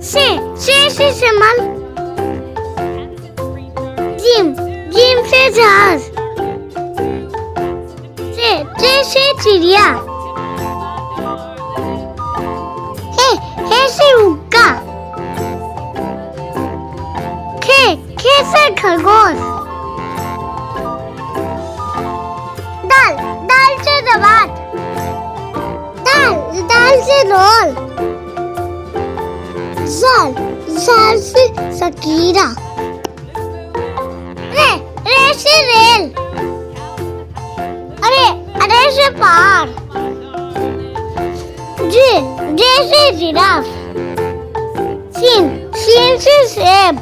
से शिमल। जिम से जहाज। से चिड़िया। हे से हुक्का। खे से खरगोश। दाल से दवात। दाल से रोल। जाल से सकीरा। रे से रेल। अरे से पहाड़। जे से जिराफ। सीन से सेब।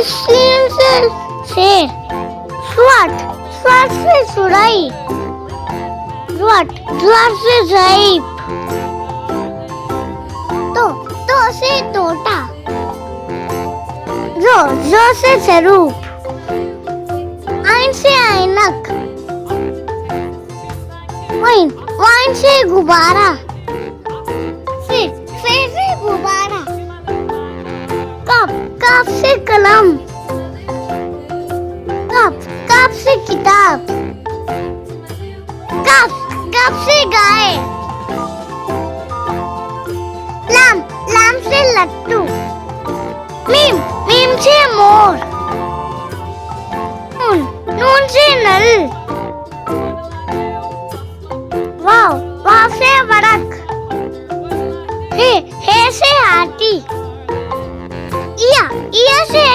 सीन से शेर। स्वाट से सुराही। द्वार से ज़ईफ। तो से तोता। जो से ज़रूफ। आइन से ऐनक। वाइन से गुब्बारा। से गुब्बारा। कप से कलम। कप से किताब। कप से गाय। लाम से लट्टू। मीम से मोर। नून से नल। वाव से बड़क। हे से हाथी। इया से